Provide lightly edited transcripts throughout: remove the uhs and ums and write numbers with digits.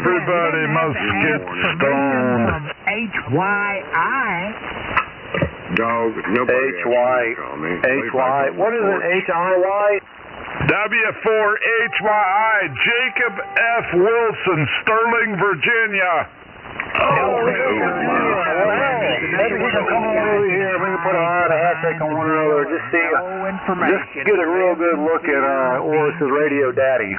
Everybody must get stoned. From HYI. Dog, nobody HY. What is it? HIY? W4HYI, Jacob F. Wilson, Sterling, Virginia. Maybe we can come over here. We can put a handshake on one another. Just see. Just get a real good look at Oris's radio daddy.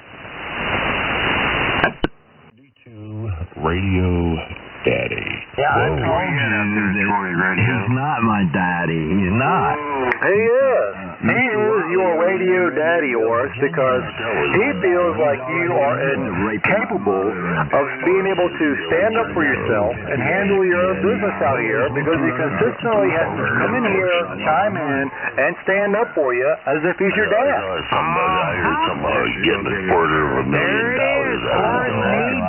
Radio Daddy. Yeah, I told you he's not my daddy. He's not. He is. He is your radio daddy, Oris, because he feels like you are incapable of being able to stand up for yourself and handle your business out here because he consistently has to come in here, chime in, and stand up for you as if he's your dad. I heard somebody getting a quarter of $1 million.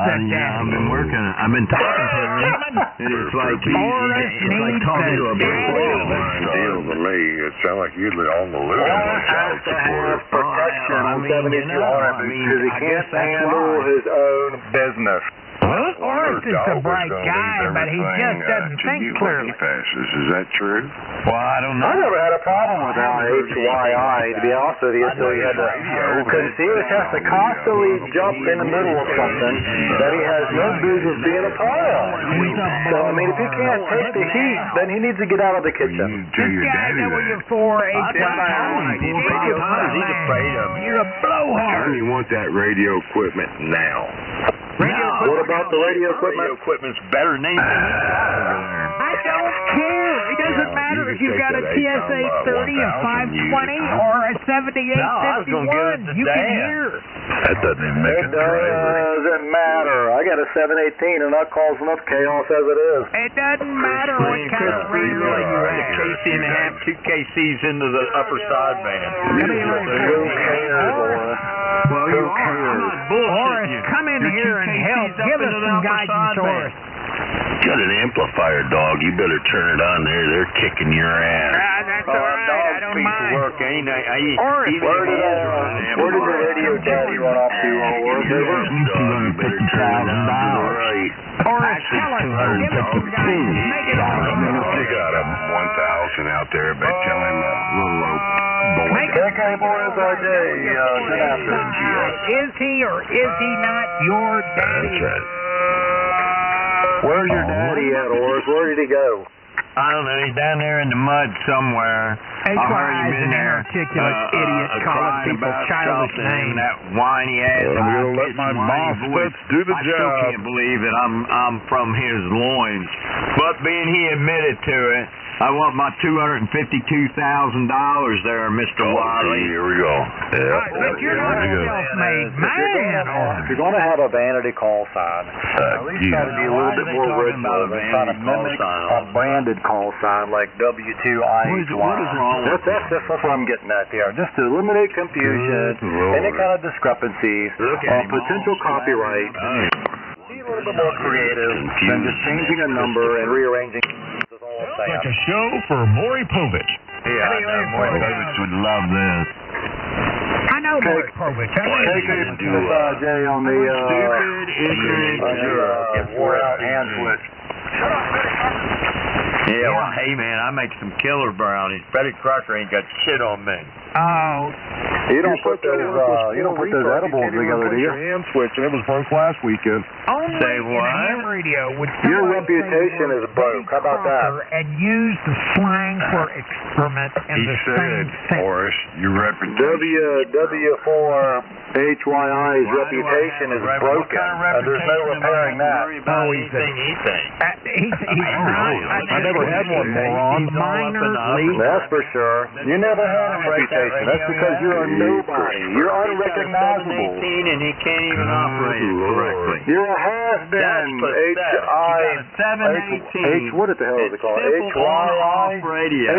I've been talking to him, and it's like talking to a big deal to me. It sounds like you're on the list. Has to have protection on 7200 because he can't handle his own business. Oris is a bright guy, but he just doesn't think clearly. Is that true? Well, I don't know. I never had a problem with HYI, to be honest with you, so he had to, because he just has to constantly jump in the middle of something that he has no business being a part of. So, I mean, if he can't take the heat, then he needs to get out of the kitchen. This guy W4HYI, he's afraid of me. you're a blowhard. You want that radio equipment now. What about the radio equipment? Radio equipment's better than anything. I don't care. It doesn't matter if you've got a TSA 30, a 520, or a 7851. You can hear. That doesn't even make It doesn't matter. I got a 718 and that caused enough chaos as it is. It doesn't matter what kind of radio you have. KC and a half, 2 KCs into the upper sideband. Who cares, Oris? Well, Who cares? Oris, come in here and help. Give us some guidance, Oris. Got an amplifier, dog. You better turn it on there. They're kicking your ass. That's all right. I don't mind. Work, ain't I? Oris, Where did the radio daddy run off to, Oris? $250,000. Oris, tell us. Give us some guidance. Make it all. You got a 1,000 out there, bet telling a little old boy. KK4SIJ, good afternoon. Is he or is he not your daddy? Where's your daddy at, Oris? Where did he go? I don't know. He's down there in the mud somewhere. HYI is an inarticulate idiot calling people childish names. That whiny ass. I'm going to let my MOSFETs do the I still job. can't believe that I'm from his loins. But being he admitted to it, I want my $252,000 there, Mr. Wiley. Here we go. But you're not a self-made man, Oris. If you're going to have a vanity call sign, at least try to be a little bit more original than trying to mimic a branded call sign like W2IHY. What is wrong with That's what I'm getting at here. Just to eliminate confusion, any kind of discrepancies, potential copyright. Be a little bit more creative than just changing a number and rearranging. Like a show for Maury Povich. Yeah, Maury Povich would love this. I know Maury Povich. KK4SIJ on the Stupid, ignorant, wore-out hand switch. Yeah, well, hey, man, I make some killer brownies. Betty Crocker ain't got shit on me. Oh. You don't put those edibles together, do you? Hand switch, and it was broke last weekend. Only Say in what? ham radio would Your someone reputation say is broke. How about that? and use the slang for experiment in the same sentence. Oris, your reputation. W4HYI's reputation is broken. There's no repairing that. Oh, he's not. I never had one, moron. Minor league. That's for sure. You never had a reputation. That's because you're a nobody. You're unrecognizable. 18 and he can't even operate it correctly. You're a has-been. What the hell is it called? HYI? Radio.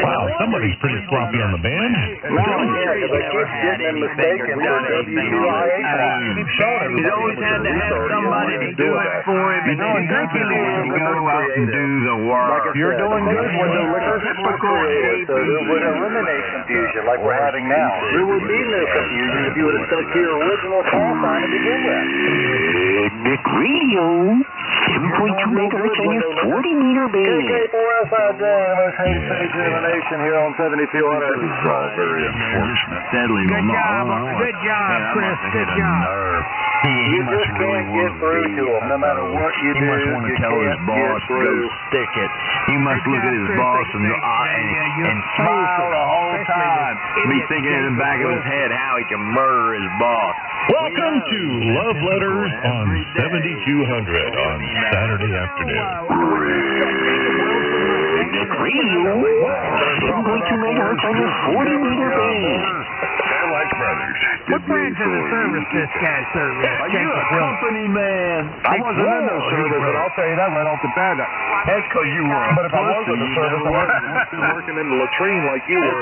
Wow, somebody's pretty sloppy on the band. No, yeah, because I keep getting them mistaken for W2IHY. He's always had to have somebody to do it for him, and then he can go out and do the work. You're doing good when the liquor's created, so it would eliminate confusion like we're having now. There would be no confusion if you would have stuck to your original call sign to begin with. Big radio, 7.2 megahertz on your 40-meter band. KK4SIJ, most hated station in the nation here on 7200. This is all very unfortunate. Steadily, Good job, Chris. Good job. You just can't get through to them no matter what you do. He must want to tell his boss to go stick it. He must look at his boss and smile the whole time. Be thinking in the back of his head how he can murder his boss. Welcome to Love Letters on 7200 on Saturday afternoon. Big radio, 7.2 megahertz on your 40-meter band. They're like brothers. What branch of the service this guy served? Are you a company man? I wasn't in no service, but I'll tell you that right off the bat. That's because you were. But if I was in the service, I wouldn't be working in the latrine like you were.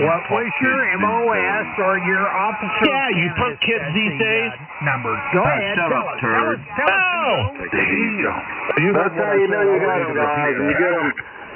What was your MOS or your officer? Yeah, you punk kids these days. Number. Go ahead. Shut up, turd. That's how you know you got them, guys.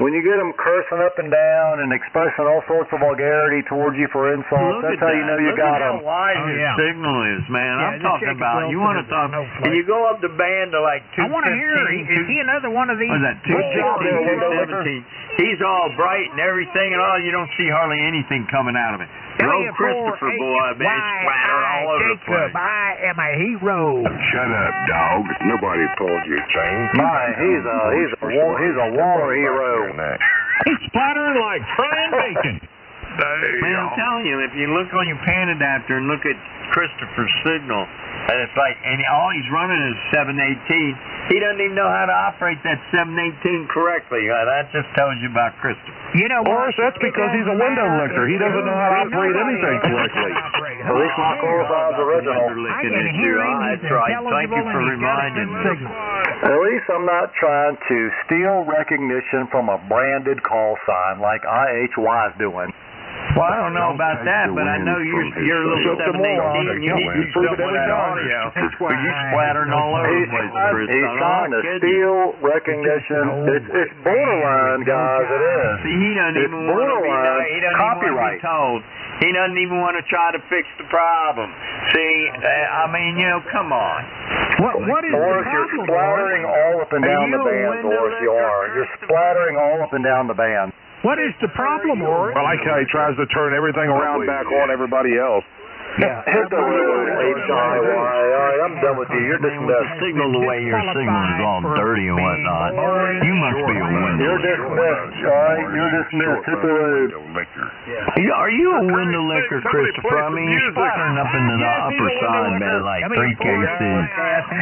When you get them cursing up and down and expressing all sorts of vulgarity towards you for insults, that's how you know you got them. Look at how wide his signal is, man. I'm talking about, you want to talk, and you go up the band to like 215. I want to hear, is he another one of these? What is that, 216, 217? He's all bright and everything, and all, you don't see hardly anything coming out of it. Old Christopher boy, man, splatter all over the place. I am a hero. Shut up, dog. Nobody pulled your chain. He's a war hero. He's splattering like frying bacon. Man, I'm telling you, if you look on your pan adapter and look at Christopher's signal, and it's like, and all he's running is 718. He doesn't even know how to operate that 718 correctly. That just tells you about Christopher. You know, Or that's because he's a window licker. He doesn't know how to operate anything correctly. At least my call sign's original. That's right. Thank you for reminding me. At least I'm not trying to steal recognition from a branded call sign like IHY is doing. Well, I don't know about that, but I know you're a little 718. You need to do something with that audio. But you're splattering all over the place, Chris. He's trying to steal recognition. It's borderline, guys. It is. See, he doesn't even want to be told. He doesn't even want to try to fix the problem. See, I mean, you know, come on. What is Doris, you're splattering all up and down the band, Doris. You are. You're splattering all up and down the band. What is the problem, Rory? I like how he tries to turn everything around back on everybody else. Yeah. Hit the road, HIY. All right, I'm done with you. You're dismissed. Signal the way your signal is all dirty and whatnot. You must be a window You're dismissed. All right, you're dismissed. Hit the road. Are you a window licker, Christopher? I mean, you're splattering up into the upper side, man, like 3 cases.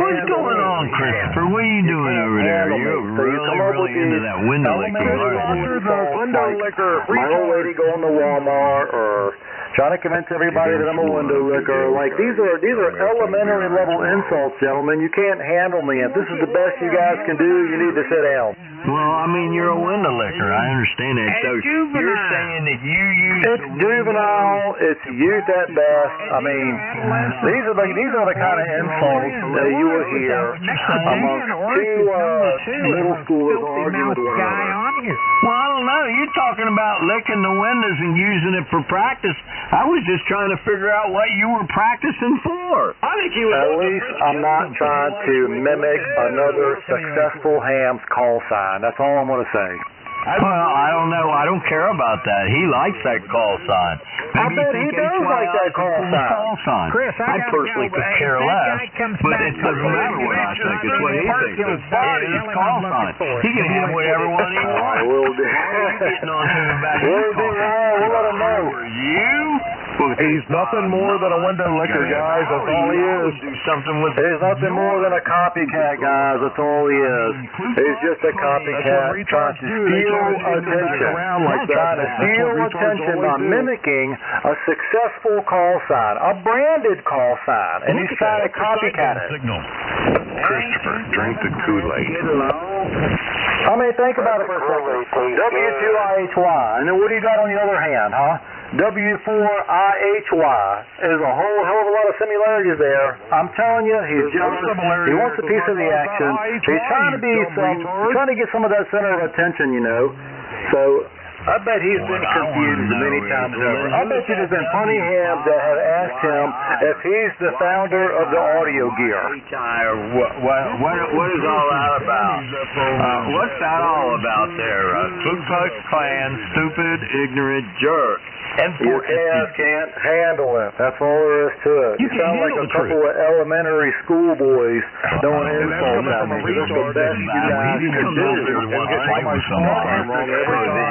What's going on, Christopher? What are you doing over there? You're really into that window licking, aren't you? Window licker. My old lady going to Walmart or trying to convince everybody that I'm a window licker. Like, these are elementary level insults, gentlemen. You can't handle me. If this is the best you guys can do, you need to sit down. Well, I mean, you're a window licker. I understand that. So you're saying that you use it's juvenile. It's youth at best. I mean, these are the kind of insults that you will hear amongst two middle schoolers arguing with one another. Well, I don't know. You're talking about licking the windows and using it for practice. I was just trying to figure out what you were practicing for. I think you At least I'm not trying to mimic another successful ham's call sign. That's all I'm going to say. Well, I don't know. I don't care about that. He likes that call sign. I bet he does like that call sign. Chris, I personally could care less, but it doesn't matter what I think. It's what he thinks. It's his call sign. He can have whatever one he wants. We'll do. Getting on to him about his call sign. We'll let him know. You? He's nothing more than a window licker, guys. That's all he is. Do something with He's nothing more than a copycat, guys. That's all he is. He's just a copycat trying to steal attention. Trying to steal attention by mimicking a successful call sign, a branded call sign, and he's trying to copycat it. Christopher, drink the Kool-Aid. I mean, think about it for a second. W2IHY, and then what do you got on the other hand, huh? W4IHY. There's a whole hell of a lot of similarities there. I'm telling you, he wants a piece of the action. He's trying to be trying to get some of that center of attention, you know. So I bet he's been confused many times over. I bet you there's been plenty of him that have asked him if he's the founder of the audio gear. What is all that about? What's that all about there? Ku Klux Klan, stupid, ignorant jerk. You can't handle it. That's all there is to it. You sound like a couple of elementary school boys throwing insults at me. That's the best you guys can do.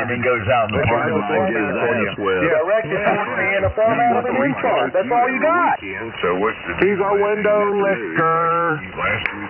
And then goes out in the park and gives ass with. Yeah, rectify me in a form of an retard. That's all you got. He's a window lifter.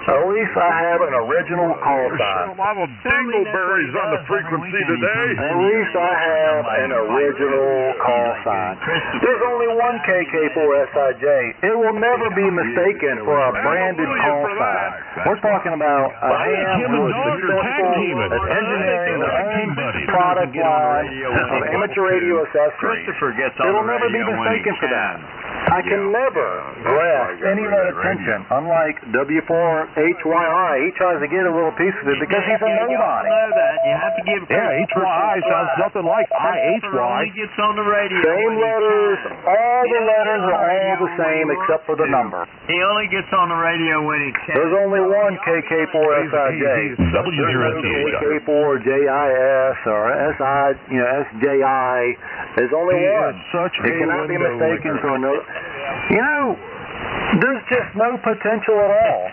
At least I have an original call sign. A lot of dingleberries on the frequency today. At least I have an original call sign. There's only one KK4SIJ. It will never be mistaken for a branded call sign. We're talking about a ham who is successful at engineering the own product line of amateur radio accessories. It'll never be mistaken for that. I can never grasp any of that attention. Unlike W4HYI, he tries to get a little piece of it because he's a nobody. You have to give HYI sounds nothing like IHY. Only gets on the radio. Same letters, all the letters are all the same except for the number. He only gets on the radio when he can. There's only one KK4SIJ. KK4JIS or SJI. There's only one. It cannot be mistaken for another. You know, there's just no potential at all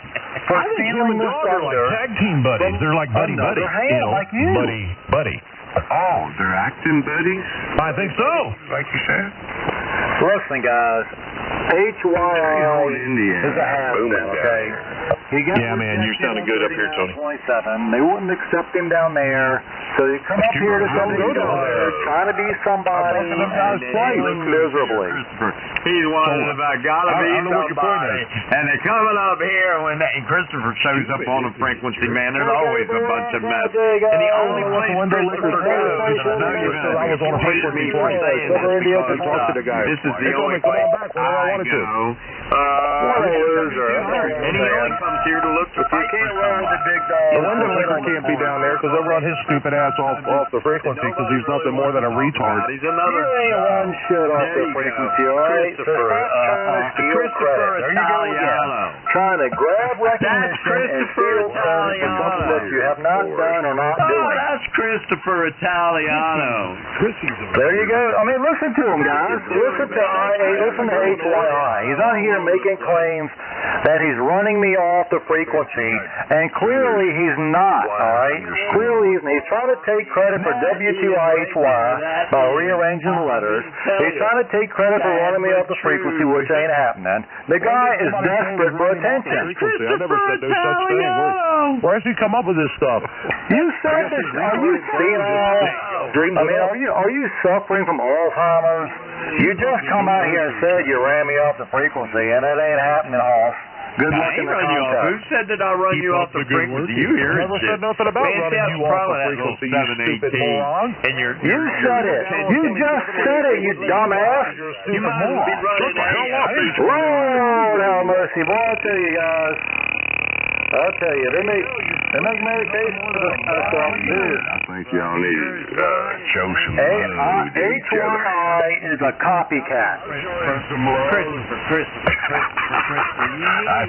for stealing this thunder. Like tag team buddies. They're like buddy. You know, like you. Buddy. Oh, they're acting buddies? I think so. Like you said? Listen, guys. HYI is a hazard, okay? Yeah, man, you're sounding good up here, Tony. 27. They wouldn't accept him down there, so you come up here to some go down there, trying to be somebody, and failing miserably. He's one of them. I gotta be somebody. And they're coming up here when Christopher shows up on the frequency, man. There's always a bunch of mess. And the only place Christopher goes, I was on a frequency twice. This is the only place I go. What a loser. And he only comes here to look for You can't run the big dog. The window licker can't be down there because they'll run his stupid ass off the frequency because he's nothing more than a retard. He's another. You ain't run shit off the frequency, all right? Christopher Italiano. Trying to grab recognition and Christopher steal credit for something that you have not done or not doing. Oh, that's Christopher Italiano. There you go. I mean, listen to him, guys. Listen to HYI. He's on here making claims that he's running me off the frequency, and clearly he's not, all right? Clearly he's trying to take credit for W2IHY by rearranging the letters. He's trying to take credit for running me off the frequency, which ain't happening. The guy is desperate for attention. I never said no such thing. Where's he come up with this stuff? You said this. Are you senile? I mean, are you suffering from Alzheimer's? You just come out here and said you ran me off the frequency, and it ain't happening, Hoss. Good luck in the contest. Who said that I run you off the frequency? You hear it? Never said nothing about running you off the frequency, you stupid moron. You said it. You just said it, you dumbass. You might be running Lord have mercy. Boy, I tell you guys. I'll tell you, they make meditation for this kind of stuff, too. I think y'all need to show some love. HYI is a copycat.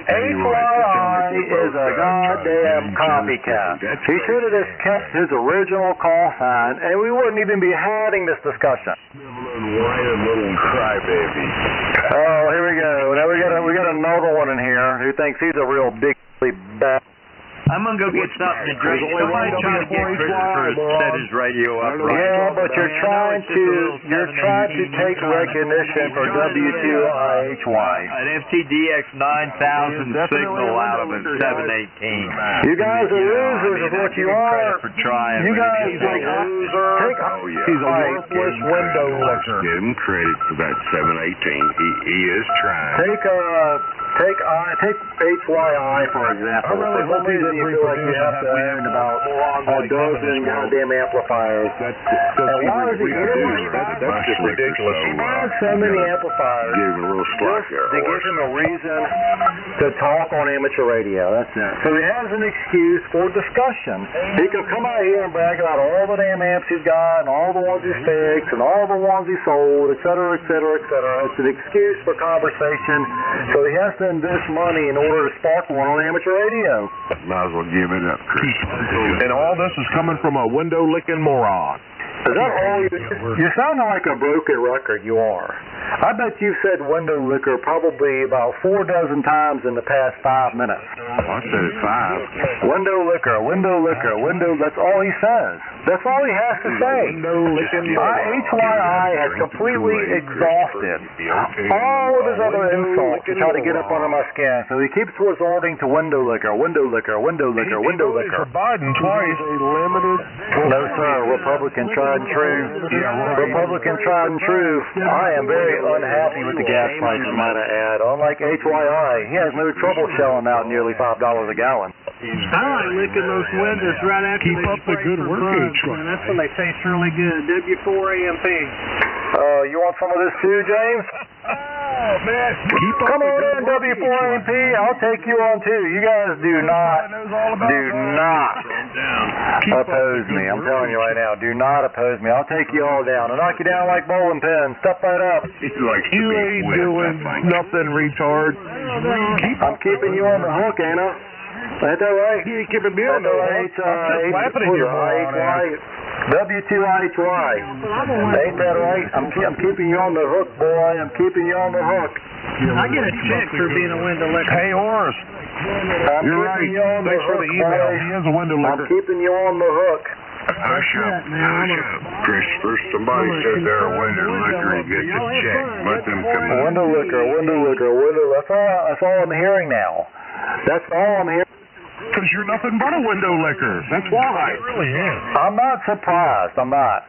HYI is a goddamn copycat. He should have just kept his original call sign, and we wouldn't even be having this discussion. Little crybaby. Oh, here we go. Now we got another one in here who thinks he's a real big bad. I'm gonna go get something to drink. Somebody try to get Christopher to set his radio up right. Yeah, but you're trying to take recognition for W2IHY. An FTDX 9000 signal out of a 718. You guys are losers is what you are. For trying. You guys are losers. He's a worthless window licker. Give him credit for that 718. He is trying. Take HYI, for example. For some reason you feel like you have to own about a dozen goddamn amplifiers. And why is it That's just ridiculous. He has so many amplifiers Give him a little slack there, to give him a reason to talk on amateur radio. That's it. So he has an excuse for discussion. He can come out here and brag about all the damn amps he's got and all the ones he's fixed and all the ones he sold, et cetera, et cetera, et cetera. It's an excuse for conversation. So he has to invest money in order to spark one on amateur radio. Might as well give it up, Chris. And all this is coming from a window-licking moron. Is that all you sound like a broken record, you are. I bet you've said window liquor probably about 4 dozen times in the past 5 minutes. Well, I said it 5. Window liquor, that's all he says. That's all he has to say. HYI has completely exhausted all of his other insults to try to get up under my skin. So he keeps resorting to window liquor. Biden twice. No, sir. Republican tried and true. Republican tried and true. I am very unhappy with the gas prices, might I add. Unlike HYI, he has no trouble shelling out nearly $5 a gallon. I like licking those windows right after Keep they up the good work, man. That's when they taste really good. W4AMP. You want some of this too, James? Oh, man. Come on in, W4AMP. I'll take you on too. You guys do not oppose me. I'm telling you right now, do not oppose me. I'll take you all down. I'll knock you down like bowling pins. Step right up. You ain't doing nothing, retard. I'm keeping you on the hook, ain't I? Ain't that right? You ain't keeping me on the hook. I'm slapping in your moron. W2IHY. Ain't that right? I'm keeping you on the hook, boy. I'm keeping you on the hook. I get a check for being a window licker. Hey, Horace. You're right. Thanks for the email. He is a window licker. I'm keeping you on the hook. Hush up. Chris, first somebody said they're a window licker and gets a check. Let them come in. Window licker. That's all I'm hearing now. That's all I'm hearing. Because you're nothing but a window licker. That's why. It really is. I'm not surprised. I'm not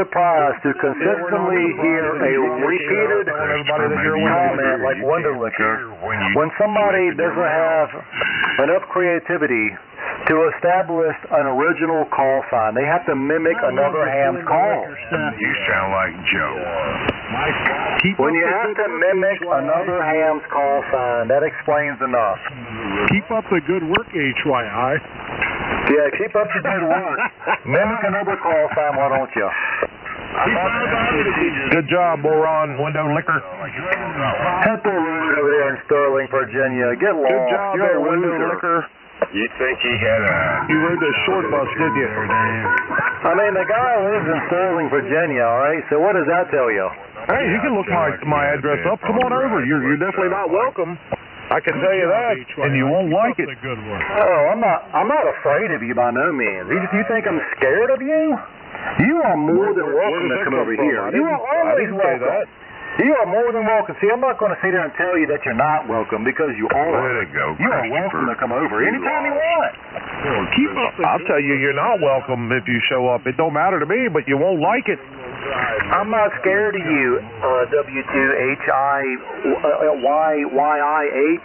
surprised to consistently hear a repeated comment like window licker when somebody doesn't have enough creativity to establish an original call sign. They have to mimic another ham's call. You sound like Joe. When you have to mimic another ham's call sign, that explains enough. Keep up the good work, HYI. Yeah, keep up the good work. Mimic another call sign, why don't you? Good job, moron, window licker. Hit the road over there in Sterling, Virginia. Get lost. Good job, You're there, a window loser. licker. You think he had a... You rode the short bus, did you? I mean, the guy lives in Sterling, Virginia, all right? So what does that tell you? Hey, you can look my address up. Come on over. You're definitely not welcome. I can tell you that, and you won't like it. Oh, I'm not afraid of you by no means. You think I'm scared of you? You are more than welcome to come over here. You are always welcome. You are more than welcome. See, I'm not going to sit here and tell you that you're not welcome because you are. Way to go, You are welcome to come over anytime you want. Keep up. I'll tell you, you're not welcome if you show up. It don't matter to me, but you won't like it. I'm not scared of you, W2HIYIH,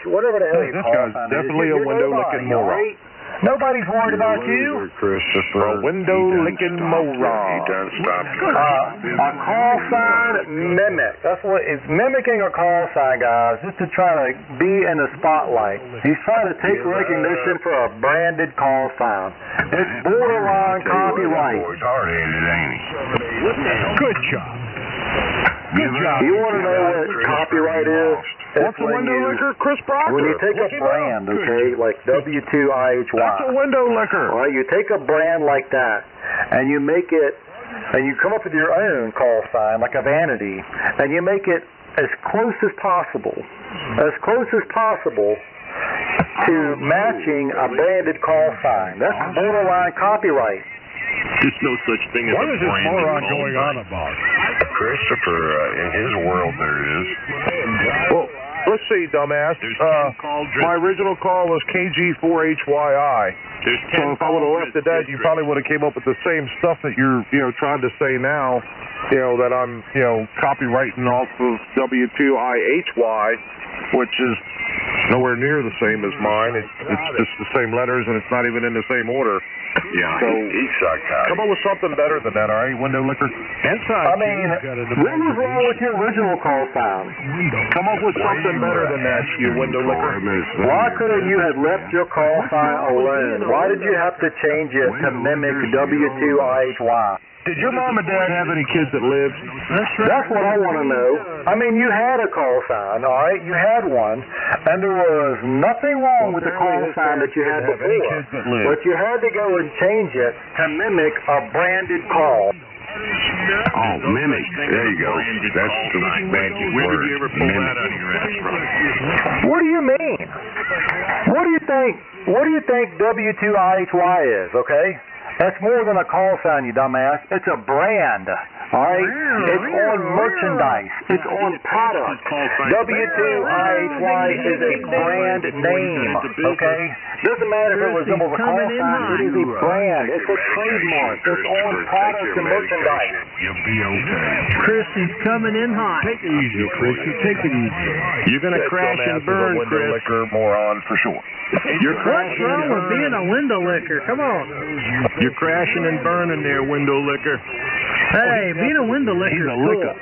whatever the hell you This call guy's it. definitely a window-licking moron. Right? Nobody's worried about you. Christopher. A window-licking moron. He done stopped. A call sign mimic. That's what it's mimicking a call sign, guys, just to try to be in the spotlight. He's trying to take recognition for a branded call sign. It's borderline copyright. He's hard-headed, ain't he? Good job. Good job. You want to know what copyright is? What's a window licker? Chris Proctor. When you take a brand, okay, like W2IHY. That's a window licker. All right, you take a brand like that, and you make it, and you come up with your own call sign, like a vanity, and you make it as close as possible to matching a branded call sign. That's borderline copyright. There's no such thing as What a is this branded moron call going sign. on about? Christopher, in his world there is. Well, let's see, dumbass. My original call was KG4SIJ. So if I would have left it that, you probably would have came up with the same stuff that you're, trying to say now, that I'm, copywriting off of W2IHY, which is nowhere near the same as mine. It's just the same letters, and it's not even in the same order. Yeah, so he's psychotic. Come up with something better than that, all right, window licker? I mean, what was wrong with your original call sign? Come up with something better than that, you window licker. Why couldn't you have left your call sign alone? Why did you have to change it to mimic W2IHY? Did your mom and dad have any kids that lived? That's what I want to know. I mean, you had a call sign, all right? You had one, and there was nothing wrong with the call sign that you had before. But you had to go and change it to mimic a branded call. Oh, mimic. There you go. That's the magic word. Where did you ever pull that out of your ass from? What do you mean? What do you think? What do you think W2IHY is, okay? That's more than a call sign, you dumbass. It's a brand, all right? It's on merchandise. It's on product. W2IHY is a brand name, okay? Doesn't matter if it was a call sign. It is a brand. It's a trademark. It's on product and merchandise. You'll be okay. Chris is coming in hot. Take it easy, Chris. Take it easy. You're going to crash and burn, Chris. Window licker moron for sure. What's wrong with being a window licker? Come on. You're crashing and burning there, window licker. Hey, being a window licker He's a is licker.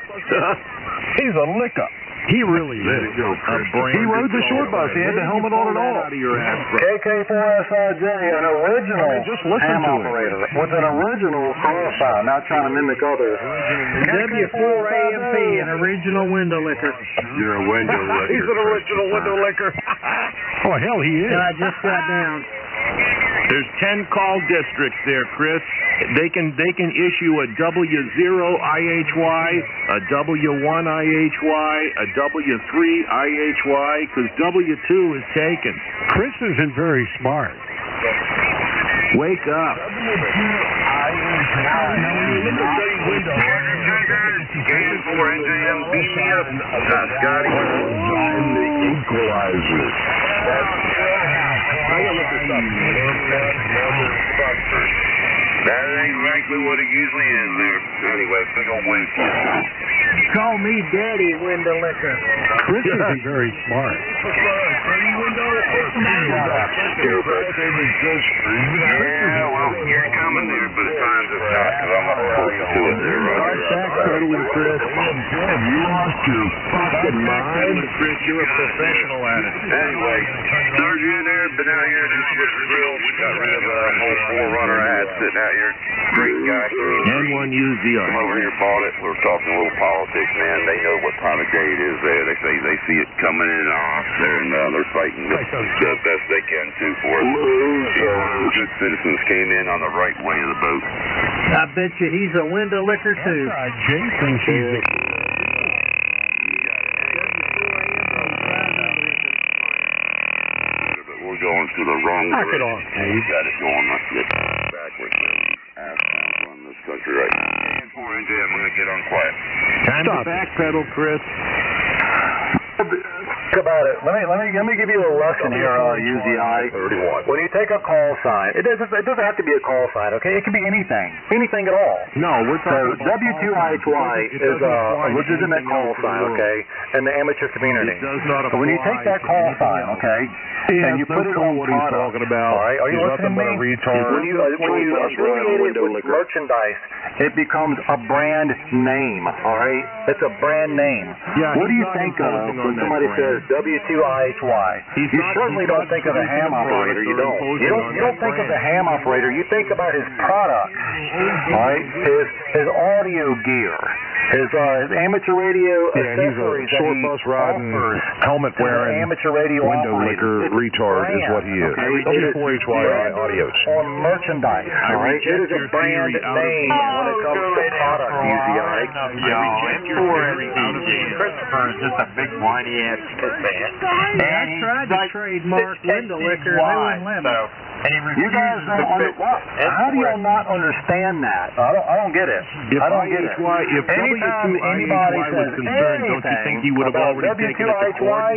He's a licker. He really is. Let it go, Chris. He rode the short bus. He had the helmet on and all. KK4SIJ, an original ham operator with an original call sign, not trying to mimic others. W4AMP, an original window licker. You're a window licker. He's an original window licker. Oh, hell, he is. I just got down. There's 10 call districts there, Chris. They can issue a W0IHY, a W1IHY, a W3IHY, because W2 is taken. Chris isn't very smart. Wake up. KK4SIJ, beat me up. Scotty. I'm the equalizer. That ain't exactly what it usually is there. Anyway, big old wink. Call me Daddy Window Licker. Chris isn't very smart. Yeah, well, you're coming there, but at times it's not, because I'm not close to it there, right? Chris. You lost your fucking mind. Chris, you're a professional at it. Anyway, Serge in there, been out here just with the drill. We got rid of a whole forerunner I had sitting out here. Great guy. And one used the Come over here, bought it. We were talking a little politics, man. They know what time of day it is there. They say they see it coming in and off there, and they're fighting the best they can, too, for us. Good citizens came in on the right way of the boat. I bet you he's a window licker, too. Jay thinks he's a... But we're going to the wrong Knock it direction. off, We got it going like this. Backwards. Run this country right. KK4SIJ, I'm going to get on quiet. Time to backpedal, Chris. Think about it. Let me give you a lesson here on UZI. 31. When you take a call sign, it doesn't have to be a call sign, okay? It can be anything at all. No, we're talking So W2IHY is a legitimate call sign, okay, in the amateur community. It does not So when you take that call sign, okay, and you put it on what he's product, talking about. all right, are you He's listening nothing to but me? a retard. When you affiliate it with merchandise, it becomes a brand name, all right? It's a brand name. Yeah, What do you he's not think of imposing on when that somebody brand. says W2IHY? You certainly don't think of the ham operator. You don't. You don't think of the ham operator. You think about his product, all right? His audio gear, his amateur radio Yeah, he's a accessories that short he bus riding, offers helmet to the wearing, amateur radio window operators. licker retard is what he is. W4HY audios. On merchandise, all right? It is a brand name when it comes to product, UZI. Christopher is just a big whiny ass shit man. I tried to trademark window licker and they wouldn't let me. You guys how do y'all not understand that? I don't get it. I don't get it. If Anytime anybody says anything about W2IHY,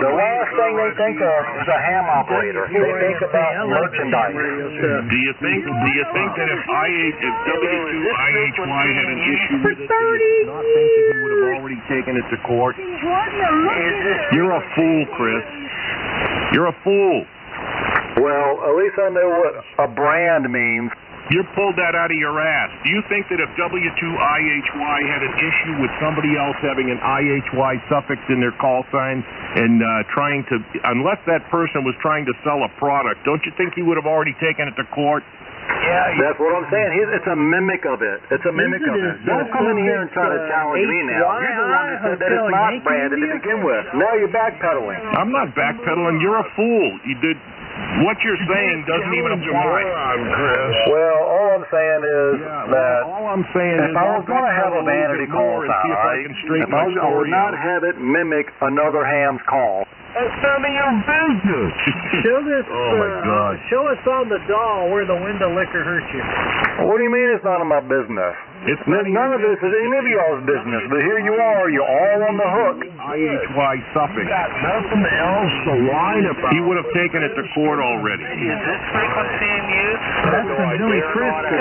the last thing they think of is a ham operator. They think about merchandise. Do you think that if W2IHY had an issue with it, not think that he would have already taken it to court? You're a fool, Chris. You're a fool. Well, at least I know what a brand means. You pulled that out of your ass. Do you think that if W2IHY had an issue with somebody else having an IHY suffix in their call sign and trying to, unless that person was trying to sell a product, don't you think he would have already taken it to court? Yeah, that's what I'm saying. It's a mimic of it. It's a mimic of it. Don't come in here and try to challenge me now. You're the one that said that it's not branded to begin with. Now you're backpedaling. I'm not backpedaling. You're a fool. You did. What you're saying doesn't even apply. Well, all I'm saying is that if I was going to have a vanity call sign, I would not have it mimic another ham's call. That's none of your business. Show this. Oh my God! Show us on the doll where the window licker hurt you. What do you mean it's none of my business? None of this is any of y'all's business, but here you are. You're all on the hook. IHY suffix. Nothing else to whine about. He would have taken it to court already. Is this frequency in use? That's some Billy Crystal.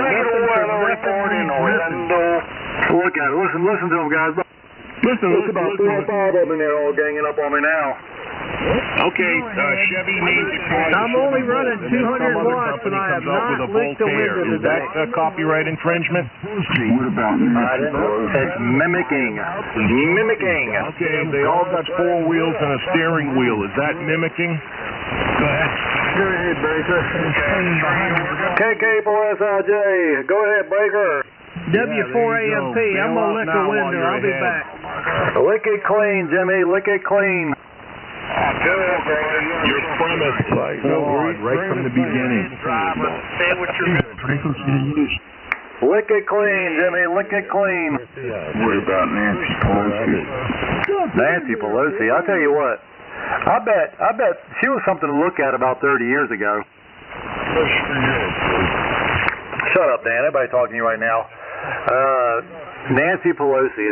Look at it. Listen to him, guys. Listen. There's about 4 or 5 of them in there all ganging up on me now. Okay, Chevy needs to call. I'm only running 200 watts and I have not licked a window today. Is that copyright infringement? What about It's mimicking. Mimicking. Okay, they all got 4 wheels and a steering wheel. Is that mimicking? Go ahead. Go ahead, Breaker. KK4SIJ. Go ahead, Breaker. W4AMP. I'm going to lick a window. I'll be back. Lick it clean, Jimmy. Lick it clean. Your premise is flawed right from the beginning. Say what you're Lick it clean, Jimmy. Lick it clean. What about Nancy Pelosi? Nancy Pelosi. I'll tell you what. I bet she was something to look at about 30 years ago. Shut up, Dan. Everybody talking to you right now. Nancy Pelosi.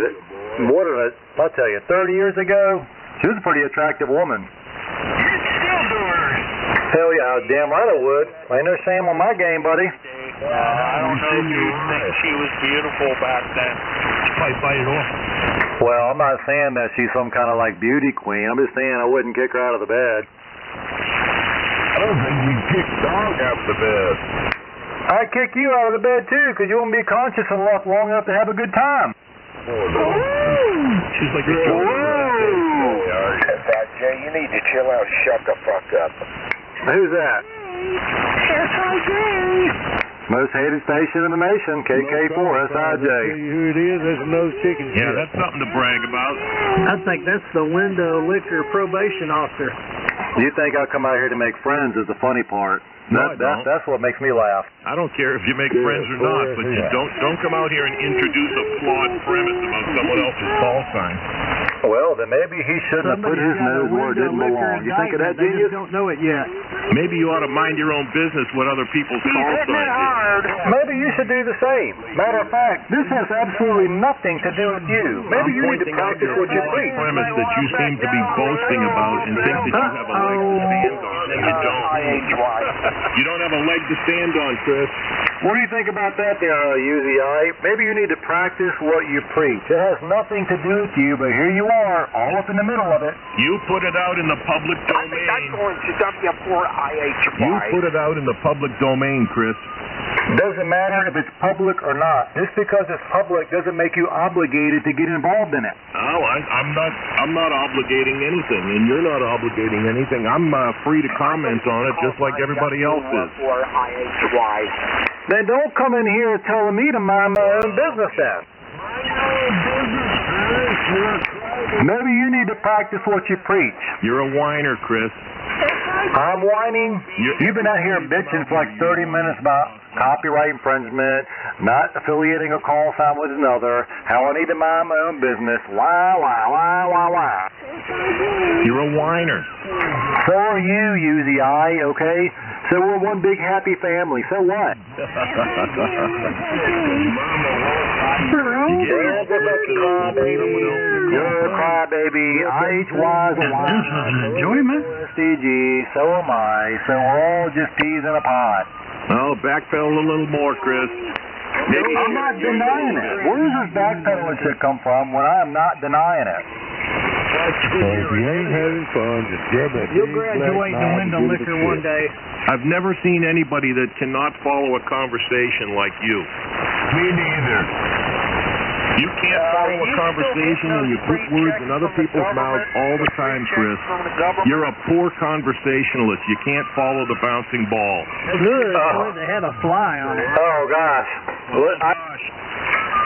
I'll tell you, 30 years ago, she was a pretty attractive woman. You'd still do her. Hell yeah, damn right I would. Ain't no shame on my game, buddy. I don't know if you think she was beautiful back then. She probably fight it off. Well, I'm not saying that she's some kind of like beauty queen. I'm just saying I wouldn't kick her out of the bed. I don't think you'd kick dog out of the bed. I'd kick you out of the bed too, because you wouldn't be conscious enough long enough to have a good time. She's like a Fat Jay, you need to chill out. Shut the fuck up. Who's that? Most hated station in the nation, KK4SIJ. Who it is? That's no chicken shit. Yeah, that's something to brag about. I think that's the window licker probation officer. You think I come out here to make friends is the funny part. No, I don't. That's what makes me laugh. I don't care if you make friends or not, but you don't come out here and introduce a flawed premise about someone else's call sign. Well, then maybe he shouldn't have put his nose where it didn't belong. You think of that, They genius? just don't know it yet. Maybe you ought to mind your own business what other people's call signs is. Maybe you should do the same. Matter of fact, this has absolutely nothing to do with you. Maybe you need to practice what you preach. Premise that you seem to be boasting about and think that you have a leg to stand on, and you don't. You don't have a leg to stand on, Chris. What do you think about that there, UZI? Maybe you need to practice what you preach. It has nothing to do with you, but here you are, all up in the middle of it. You put it out in the public domain. I'm going to W4IHY. You put it out in the public domain, Chris. Doesn't matter if it's public or not. Just because it's public doesn't make you obligated to get involved in it. Oh, I'm not obligating anything, and you're not obligating anything. I'm free to comment on it just like everybody else is. Then don't come in here telling me to mind my own business then. Maybe you need to practice what you preach. You're a whiner, Chris. I'm whining. You've been out here bitching for like 30 minutes about copyright infringement, not affiliating a call sign with another, how I need to mind my own business. Why? You're a whiner. So are you, UZI, okay? So we're one big happy family. So what? You're a crybaby. IHY's a enjoyment. SDG. So am I. So we're all just peas in a pod. Oh, backpedal a little more, Chris. I'm not denying it. Where does this backpedaling shit come from when I am not denying it? If you ain't having fun, just grab that. You'll graduate to window liquor one day. I've never seen anybody that cannot follow a conversation like you. Me neither. You can't follow a conversation and you put words in other people's mouths all the time, Chris. You're a poor conversationalist. You can't follow the bouncing ball. Good. They had a fly on it. Oh, gosh.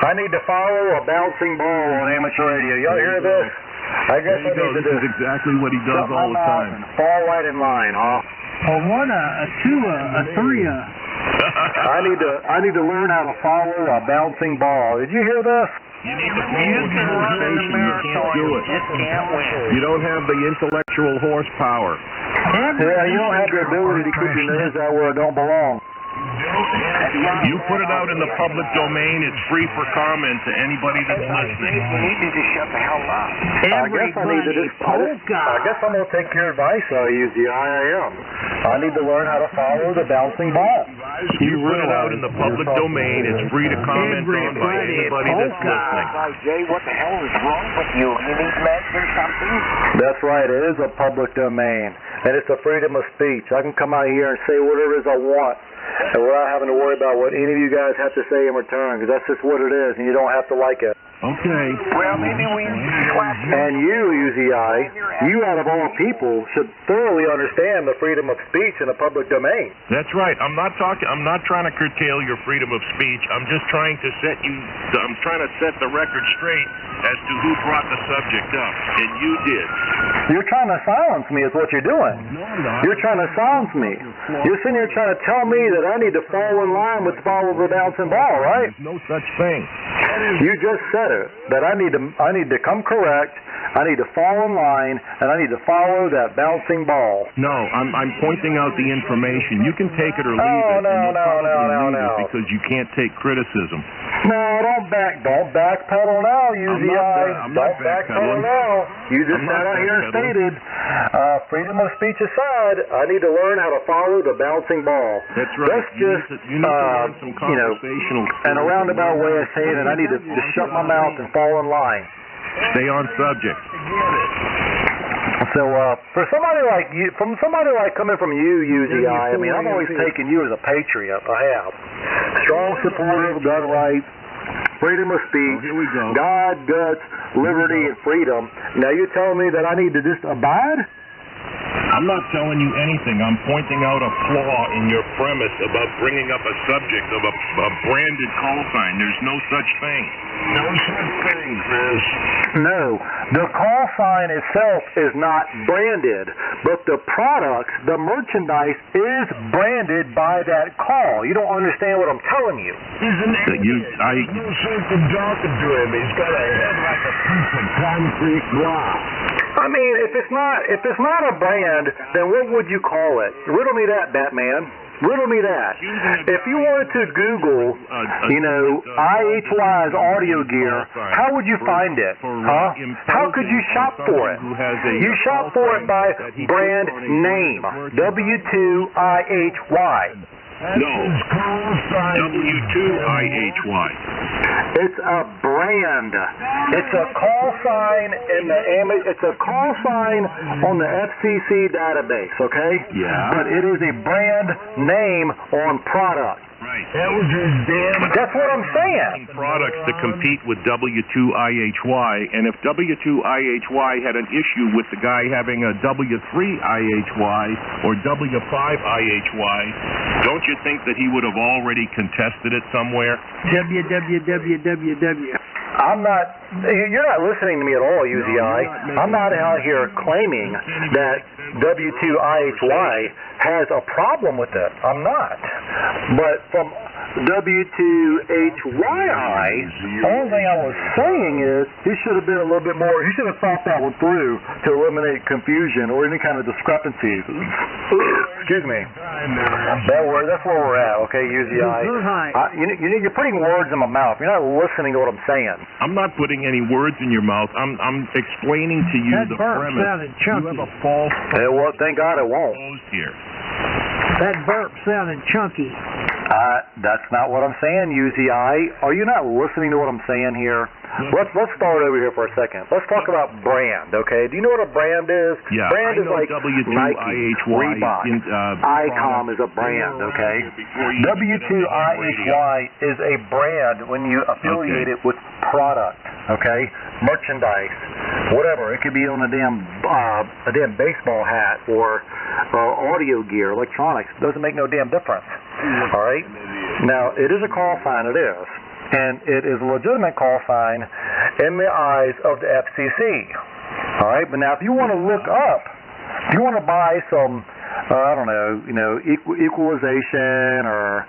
I need to follow a bouncing ball on amateur radio. Y'all hear this? I guess I need to This is exactly what he does all the time. Fall right in line, huh? A one, a two, a three, I need to learn how to follow a bouncing ball. Did you hear this? You need to follow a conversation. You can't do it. You don't have the intellectual horsepower. Yeah, you don't have the ability to keep your nose out where it don't belong. You put it out in the public domain, it's free for comment to anybody that's listening. You need to just shut the hell up. I guess I'm going to take your advice. I'll use the IAM. I need to learn how to follow the bouncing ball. You put it out in the public domain, it's free to comment on by anybody that's listening. Jay, what the hell is wrong with you? You need meds or something? That's right. It is a public domain, and it's a freedom of speech. I can come out here and say whatever it is I want, and without having to worry about what any of you guys have to say in return, because that's just what it is, and you don't have to like it. Okay. Well, maybe we clap. And you, UZI, you out of all people, should thoroughly understand the freedom of speech in a public domain. That's right. I'm not trying to curtail your freedom of speech. I'm just trying to set the record straight as to who brought the subject up, and you did. You're trying to silence me is what you're doing. You're trying to silence me. You're sitting here trying to tell me that I need to fall in line with follow the bouncing ball, right? There's no such thing. You just said it, that I need to come correct, I need to fall in line, and I need to follow that bouncing ball. No, I'm pointing out the information. You can take it or leave it. No. Because you can't take criticism. No, don't backpedal now, UZI. Don't backpedal now. You just sat out here and stated, freedom of speech aside, I need to learn how to follow the bouncing ball. That's right. That's just, you need to learn some conversational and a roundabout way of saying it, I need to just shut my mouth and fall in line. Stay on subject. So, for somebody like you, coming from you, UZI, I mean, I've always taken you as a patriot. I have. Strong supporter of gun rights, freedom of speech, here we go. God, guts, liberty, and freedom. Now you're telling me that I need to just abide? I'm not telling you anything. I'm pointing out a flaw in your premise about bringing up a subject of a branded call sign. There's no such thing. No such thing, Chris. No. The call sign itself is not branded, but the products, the merchandise is branded by that call. You don't understand what I'm telling you. He's an idiot. No sense in talking to him. He's got a head like a piece of concrete block. I mean, if it's not a brand, then what would you call it? Riddle me that, Batman. Riddle me that. If you wanted to Google, IHY's audio gear, how would you find it? Huh? How could you shop for it? You shop for it by brand name. W2IHY. No. W2IHY. It's a brand. It's a call sign it's a call sign on the FCC database, okay? Yeah. But it is a brand name on product. Right. That was his damn... That's what I'm saying. Products to compete with W2IHY, and if W2IHY had an issue with the guy having a W3IHY or W5IHY, don't you think that he would have already contested it somewhere? www. You're not listening to me at all, UZI. I'm not out here claiming that W2IHY has a problem with it. I'm not. But from W2HYI. The only thing I was saying is he should have been a little bit more, he should have thought that one through to eliminate confusion or any kind of discrepancies. Excuse me. That's where we're at, okay, UZI. You're putting words in my mouth. You're not listening to what I'm saying. I'm not putting any words in your mouth. I'm explaining to you the premise. Sounded chunky. You have a false Well, thank God it won't. here. That burp sounded chunky. That's not what I'm saying, UZI. Are you not listening to what I'm saying here? Let's start over here for a second. Let's talk about brand, okay? Do you know what a brand is? Yeah, brand I is know like Nike, Reebok, ICOM is a brand, okay? W2IHY is a brand when you affiliate it with product, okay? Merchandise, whatever. It could be on a damn baseball hat or audio gear, electronics. It doesn't make no damn difference. All right? Now, it is a call sign, it is. And it is a legitimate call sign in the eyes of the FCC. All right? But now, if you want to look up, if you want to buy some, equalization or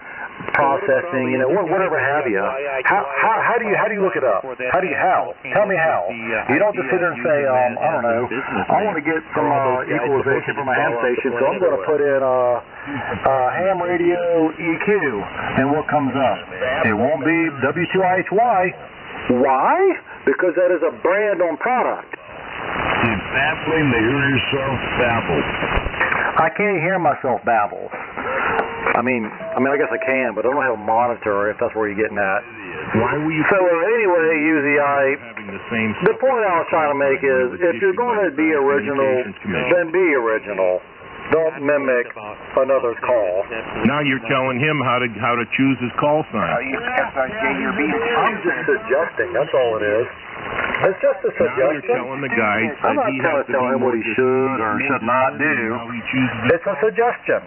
processing, whatever have you, how do you look it up? Tell me how. You don't just sit there and say, I want to get some equalization for my ham station, so I'm going to put in ham radio EQ, and what comes up? It won't be W2IHY. Why? Because that is a brand on product. It's baffling to hear yourself babble. I can't hear myself babble. I mean, I guess I can, but I don't know how to monitor if that's where you're getting at. Why were you? So anyway, UZI, having the same? The point I was trying to make is, if you're going to be original, then be original. Don't mimic another's call. Now you're telling him how to choose his call sign. I'm just suggesting. That's all it is. It's just a suggestion. Now you're telling the guy I'm not trying to tell him what he should or should not do. It's a suggestion.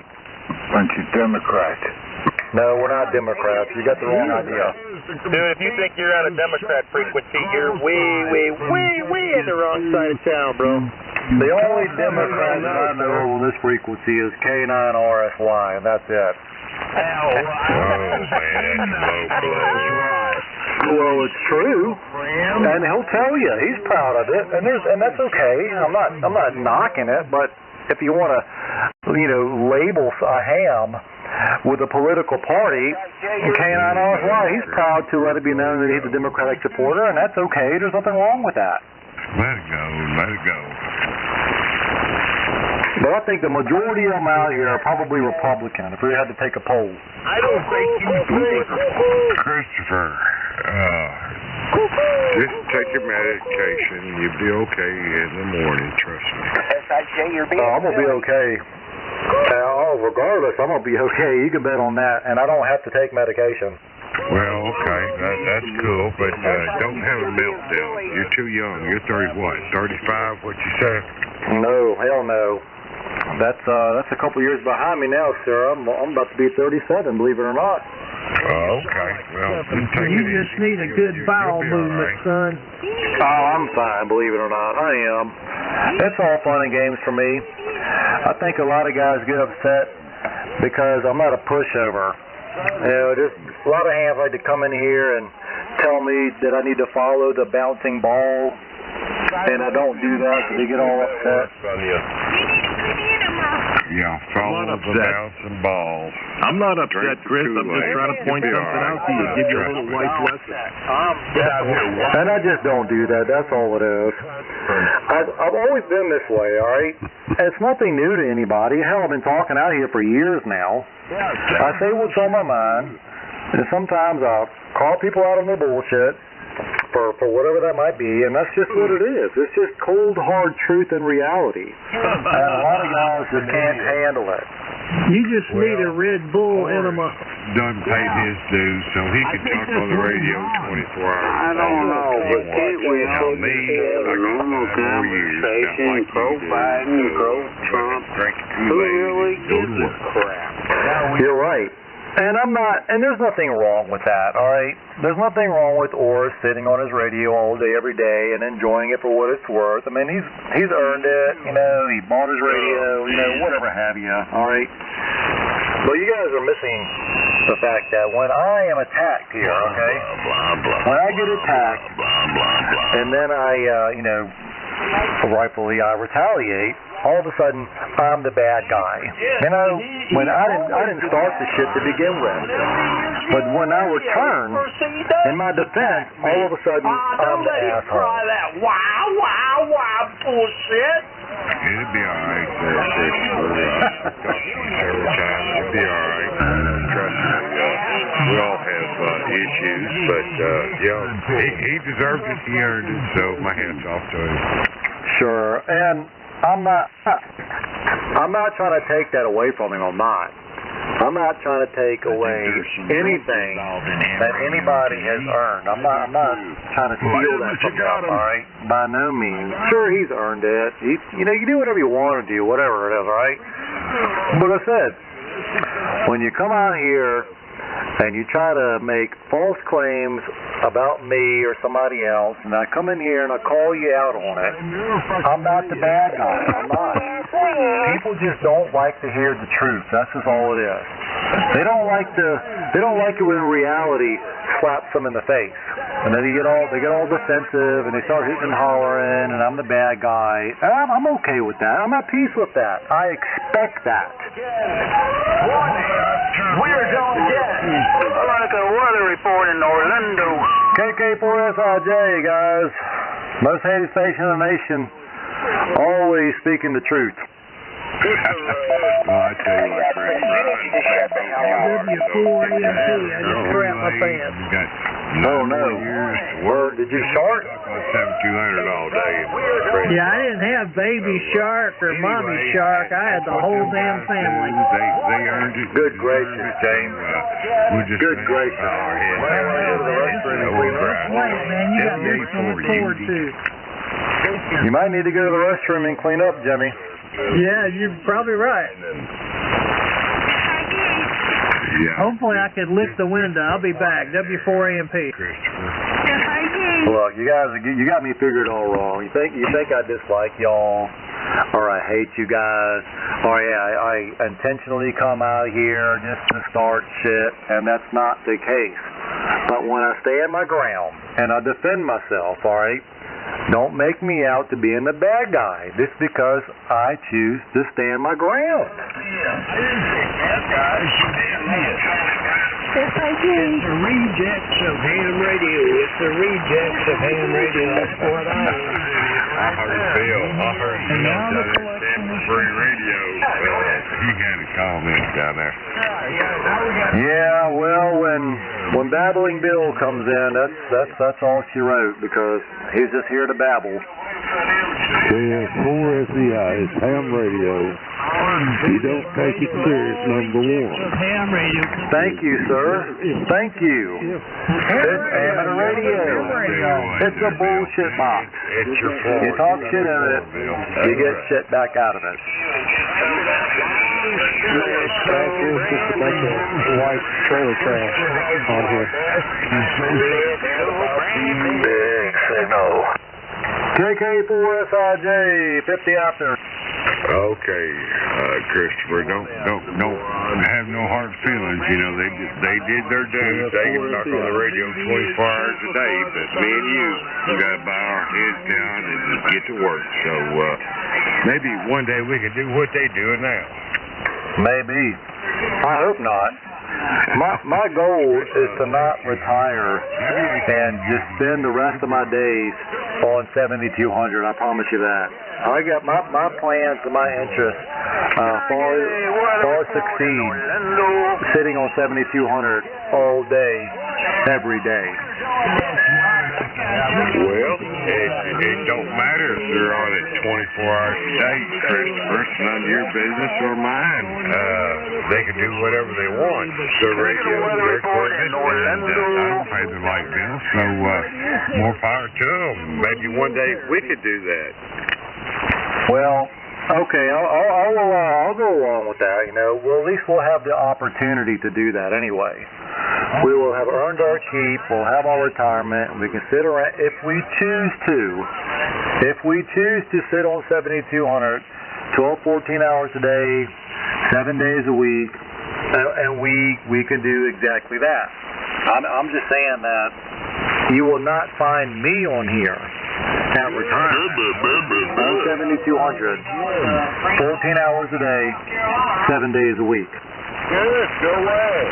Bunch of Democrats. No, we're not Democrats. You got the wrong idea. Dude, if you think you're on a Democrat frequency, you're way in the wrong side of town, bro. The only Democrat that I know on this frequency is K4SIJ, and that's it. Well, it's true, and he'll tell you he's proud of it, and that's okay. I'm not knocking it, but if you want to, label a ham with a political party, K4SIJ, he's proud to let it be known that he's a Democratic supporter, and that's okay. There's nothing wrong with that. Let it go. But I think the majority of them out here are probably Republican, if we had to take a poll. I don't think you think. Christopher, just take your medication. You'll be okay in the morning, trust me. I'm going to be okay. Regardless, I'm going to be okay. You can bet on that, and I don't have to take medication. Well, okay, that's cool, but don't have a meltdown. You're too young. You're 35, what you say? No, hell no. That's a couple years behind me now, sir. I'm about to be 37, believe it or not. Oh, okay. Well, you just need a good bowel movement, son. Oh, I'm fine, believe it or not. I am. It's all fun and games for me. I think a lot of guys get upset because I'm not a pushover. Just a lot of hands like to come in here and tell me that I need to follow the bouncing ball, and I don't do that, so they get all upset. Yeah, follow the bouncing balls. I'm not upset, Chris. I'm just trying to point something out to you, give you a little life lesson. And I just don't do that. That's all it is. I've always been this way, all right? It's nothing new to anybody. Hell, I've been talking out here for years now. I say what's on my mind, and sometimes I'll call people out on their bullshit for whatever that might be, and that's just what it is. It's just cold, hard truth and reality. And a lot of guys just can't handle it. You just need a Red Bull enema. Done paid his dues, so he can talk on the radio 24 hours. I don't know. Now me, I got 4 years. Biden, Trump. Who really gives a crap? You're right. And there's nothing wrong with that, all right? There's nothing wrong with Orr sitting on his radio all day, every day, and enjoying it for what it's worth. I mean, he's earned it, he bought his radio, whatever have you, all right? But you guys are missing the fact that when I am attacked here, okay, when I get attacked, and then I, rightfully I retaliate, all of a sudden I'm the bad guy. When I didn't start the shit to begin with, but when I return in my defense, all of a sudden I'm the asshole. Wow, bullshit. It'll be alright, It'll be alright. Trust me, we all have issues, but he deserved it, he earned it, so my hat's off to him. Sure, and I'm not trying to take that away from him. I'm not trying to take away anything that anybody has earned. I'm not trying to steal that from him, all right? By no means. Sure, he's earned it. You do whatever you want to do, whatever it is, all right? But I said, when you come out here and you try to make false claims about me or somebody else, and I come in here and I call you out on it, I'm not the bad guy. I'm not. People just don't like to hear the truth. That's just all it is. They don't like it when reality slaps them in the face, and then they get all defensive and they start hitting and hollering, and I'm the bad guy. I'm okay with that. I'm at peace with that. I expect that. We're John Jackson. I like a weather report in Orlando. KK4SIJ, guys. Most hated station in the nation. Always speaking the truth. I tell you what, Kris. W4EMP. I just grabbed my pants. Oh no. Did you shark? 7,200 all day. Yeah, I didn't have baby shark or mommy shark. I had the whole damn family. They earned it. Good gracious, James. Good gracious. Wait, man, you got this to look forward to. You might need to go to the restroom and clean up, Jimmy. Yeah, you're probably right. Yeah. Hopefully I could lift the window. I'll be back. W4EMP. Look, you guys, you got me figured all wrong. You think I dislike y'all, or I hate you guys, or I intentionally come out here just to start shit, and that's not the case. But when I stand my ground and I defend myself, all right, don't make me out to being the bad guy just because I choose to stand my ground. It's the rejects of ham radio. It's the rejects of ham radio. That's what I heard Bill down there at Free Radio. He had a comment down there. Yeah, well, when Babbling Bill comes in, that's all she wrote, because he's just here to babble. KK4SIJ is ham radio. You don't take it serious, number one. Thank you, sir. Thank you. It's amateur radio. It's a bullshit box. It's your fault. You talk shit in it, you get shit back out of it. Just a bunch of white trailer trash on here. Big signal. KK4SIJ, 50 after. Okay, Christopher, don't have no hard feelings. You know, they did their dues. They can talk on the radio 24 hours a day, but me and you got to bow our heads down and just get to work. So maybe one day we can do what they doing now. Maybe. I hope not. My goal is to not retire and just spend the rest of my days on 7200. I promise you that. I got my plans and my interests far succeed sitting on 7200 all day, every day. Well, it don't matter if they're on it 24 hours a day, Christopher. It's none of your business or mine. They can do whatever they want. The radio, their equipment, and I don't pay the light bill, so more power to them. Maybe one day we could do that. Well, okay, I'll go along with that. You know, well, at least we'll have the opportunity to do that anyway. We will have earned our keep. We'll have our retirement. We can sit around if we choose to. If we choose to sit on 7200, 12, 14 hours a day, 7 days a week, and we can do exactly that. I'm just saying that you will not find me on here at retirement on 7200, 14 hours a day, 7 days a week. Good, go away.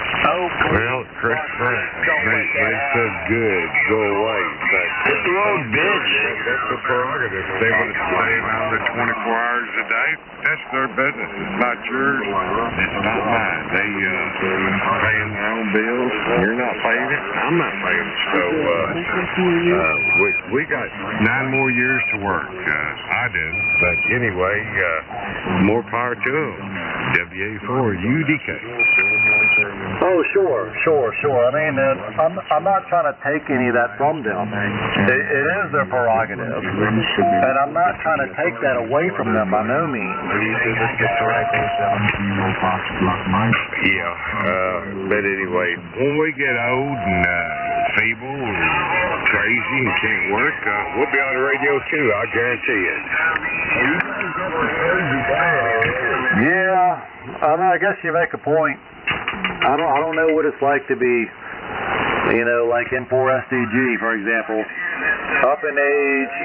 Well, Christopher, they said good, go away. But Hit the road, bitch. that's the prerogative. If they want to stay around there 24 hours a day, that's their business. It's not yours. It's not mine. They paying their own bills. You're not paying it. I'm not paying it. So we got 9 more years to work. I do. But anyway, more power to them. WA4 UDK. Oh, sure. I mean, I'm not trying to take any of that from them. It is their prerogative, and I'm not trying to take that away from them by no means. Yeah, but anyway, when we get old and feeble and crazy and can't work, we'll be on the radio too, I guarantee it. Yeah, I mean, I guess you make a point. I don't know what it's like to be, like N4SIJ, for example, up in age,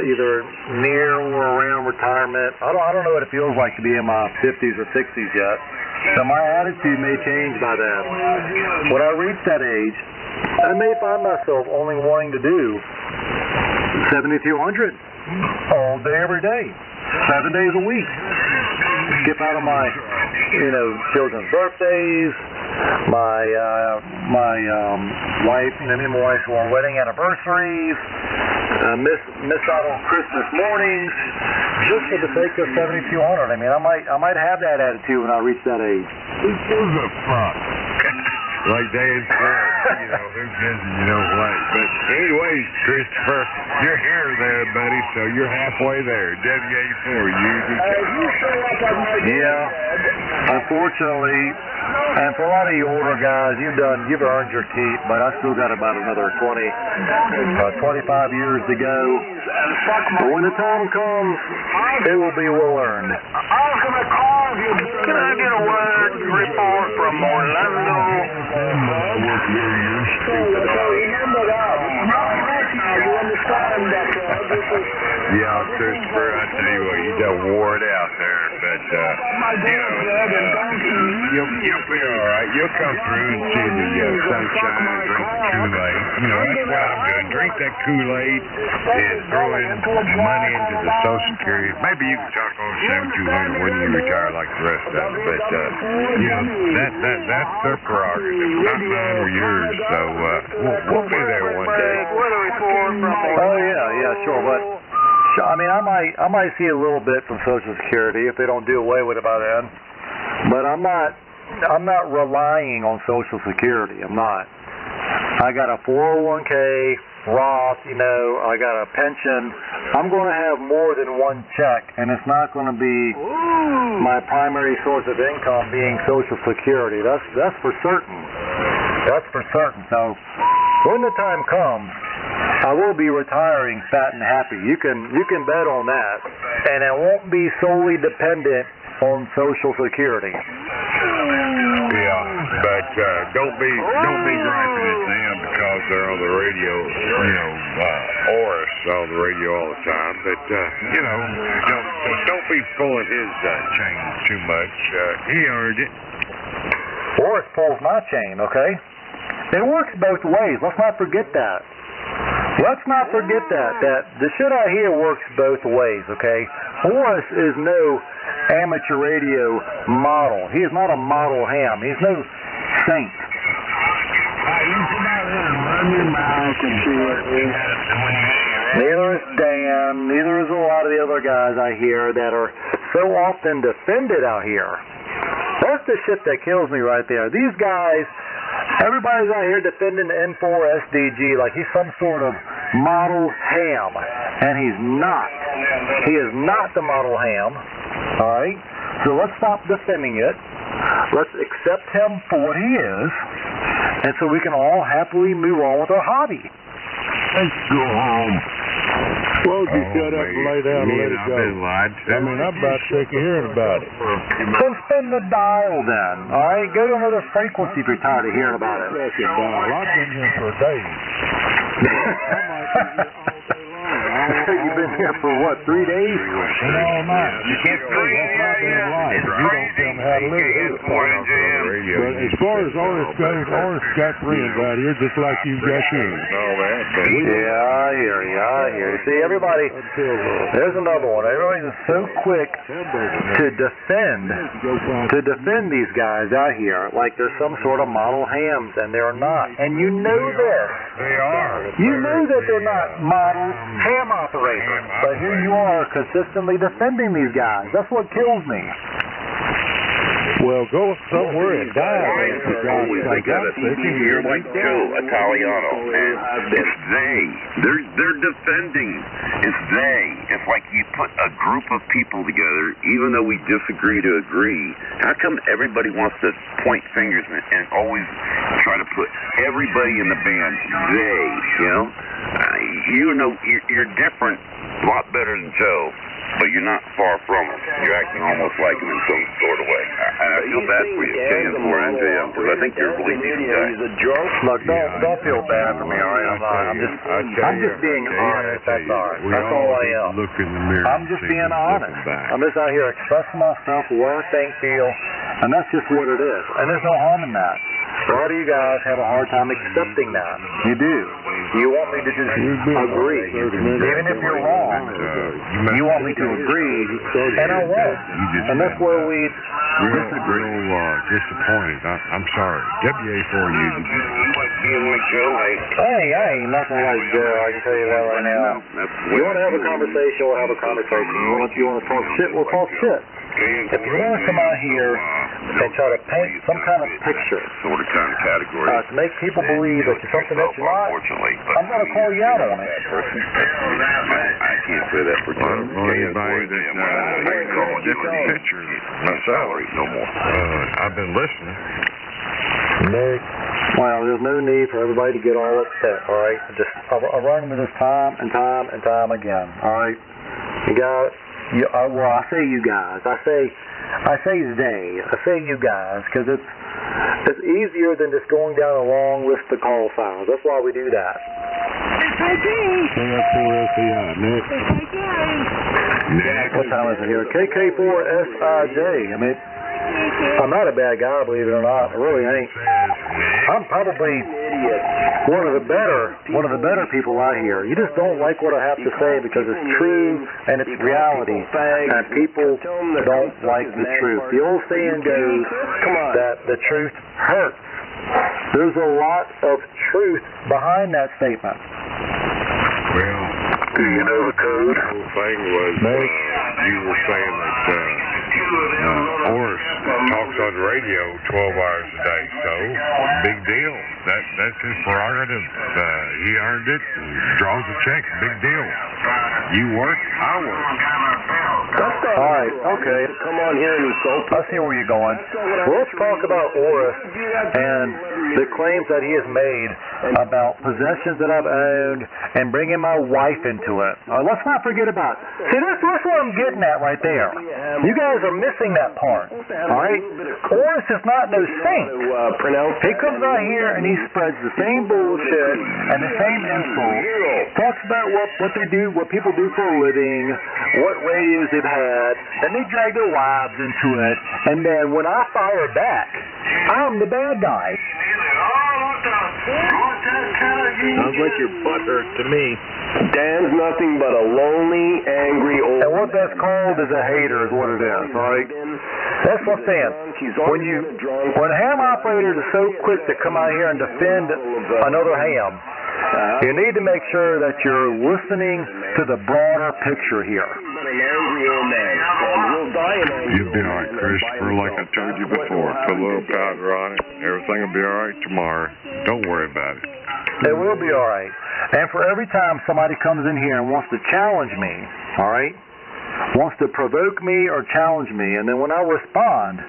either near or around retirement. I don't know what it feels like to be in my 50s or 60s yet. So my attitude may change by then. When I reach that age, I may find myself only wanting to do 7,200 all day, every day, 7 days a week. Skip out of my, children's birthdays, my wife, me and my wife for wedding anniversaries, miss out on Christmas mornings, just for the sake of 7,200. I mean, I might have that attitude when I reach that age. Who gives a fuck? Like Dan said, who gives what? But anyways, Christopher, you're here there, buddy, so you're halfway there. WA4 UDK. Yeah, unfortunately, and for a lot of you older guys, you've earned your keep, but I still got about another 25 years to go. But when the time comes, it will be well earned. Can I get a word report from Orlando? Yeah, Christopher, I tell you what, you done wore it out there, but you'll be all right. You'll come through and see the sunshine and drink the Kool-Aid. That's what I'm doing. Drink that Kool-Aid and throw in money into the Social Security. Maybe you can talk on 7,200 when you retire like the rest of them, but that's their prerogative, not mine or yours. So we'll be there one day. Oh yeah, sure, but I mean, I might see a little bit from Social Security if they don't do away with it by then. But I'm not relying on Social Security. I'm not. I got a 401k, Roth, I got a pension. I'm going to have more than one check, and it's not going to be my primary source of income being Social Security. That's for certain. That's for certain. So when the time comes, I will be retiring fat and happy. You can bet on that, and it won't be solely dependent on Social Security. Yeah, but don't be griping at them because they're on the radio, or us on the radio all the time. But don't be pulling his chain too much. He earned it. Horace pulls my chain, okay? It works both ways. Let's not forget that. Let's not forget that the shit I hear works both ways, okay? Horace is no amateur radio model. He is not a model ham. He's no saint. Neither is Dan. Neither is a lot of the other guys I hear that are so often defended out here. That's the shit that kills me right there. These guys, everybody's out here defending the N4SIJ like he's some sort of model ham, and he's not. He is not the model ham. All right? So let's stop defending it. Let's accept him for what he is, and so we can all happily move on with our hobby. Let's go home. Well, just shut up and lay down and let it go. I mean, I'm about sick of hearing about it. Then spin the dial then. All right, go to another frequency if you're tired of hearing about it. I've been here for days. You've been here for what, 3 days? And all night. You can't say that's not their life. You don't tell me how to live it. But as far as Oris goes, Oris got friends out here just like you've got yours. Yeah, I hear you. See, everybody, there's another one. Everybody's so quick to defend these guys out here like they're some sort of model hams, and they're not. And you know this. They are. You know that they're not model ham operators. But here you are consistently defending these guys. That's what kills me. Well, go somewhere and die. They got a thing here like Joe Italiano, and it's they. They're defending. It's they. It's like you put a group of people together, even though we disagree to agree. How come everybody wants to point fingers and always try to put everybody in the band? They, you're different, a lot better than Joe. But you're not far from him. You're acting almost like him in some sort of way. And I feel bad for you, KK4SIJ, because I think you're a believing guy. Look, don't feel bad for me, all right? I'm just being honest. That's all right. That's all I am. Look in the mirror. I'm just being honest. I'm just out here expressing myself, what I think, feel, and that's just what it is. And there's no harm in that. A lot of you guys have a hard time accepting that. You do. You want me to just agree. Even if you're wrong, you want me to agree, and I won't. And that's where we disagree. Disappointed. I'm sorry. WA4 you. Hey, I ain't nothing like Joe. I can tell you that right now. You want to have a conversation, we'll have a conversation. You want to talk shit, we'll talk shit. If you want to come out here and try to paint some kind of picture to make people believe that you're something that you're not, I'm going to call you out on it. I can't say that for Joe. Different pictures myself. No more. I've been listening. Well, there's no need for everybody to get all upset, all right? I run into this time and time again, all right? You guys, I say you guys. I say they. I say you guys because it's easier than just going down a long list of call files. That's why we do that. KK4SIJ, Nick. What time is it here? KK4SIJ. I mean, I'm not a bad guy, believe it or not. I really ain't. I'm probably one of the better people out here. You just don't like what I have to say because it's true and it's reality, and people don't like the truth. The old saying goes that the truth hurts. There's a lot of truth behind that statement. Well, do you know the code? The whole thing was you were saying that Oris talks on the radio 12 hours a day, so big deal. That's his prerogative. He earned it and draws a check. Big deal. You work, I work. All right, okay. Come on here and insult. I see where you're going. Well, let's talk about Oris and the claims that he has made about possessions that I've owned and bringing my wife into it. Let's not forget about it. See, that's what I'm getting at right there. You guys are missing that part. All right? Oris is not no saint. He comes out here and he spreads the same bullshit and the same insult. Talks about what they do, what people do for a living, what radios they've had, and they drag their wives into it. And then when I fire back, I'm the bad guy. Sounds like your butt hurt to me. Dan's nothing but a lonely, angry old. And what that's called is a hater, is what it is. All right. That's what I'm saying. When ham operators are so quick to come out here and defend another ham, you need to make sure that you're listening to the broader picture here. You'll be all right, Christopher. Like I told you before, put a little powder on it. Everything will be all right tomorrow. Don't worry about it. It will be all right. And for every time somebody comes in here and wants to challenge me, all right, wants to provoke me or challenge me, and then when I respond,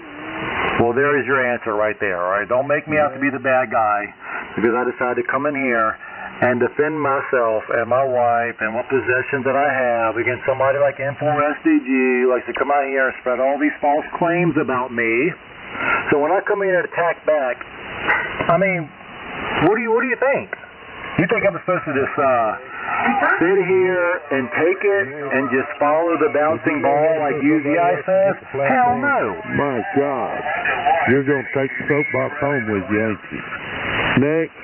well, there is your answer right there, all right? Don't make me out to be the bad guy because I decided to come in here and defend myself and my wife and what possessions that I have against somebody like N4SDG, likes to come out here and spread all these false claims about me. So when I come in and attack back, I mean, what do you think? You think I'm supposed to just sit here and take it and just follow the bouncing ball like UZI says? Hell no. My God. You're going to take the soapbox home with you, ain't you? Next.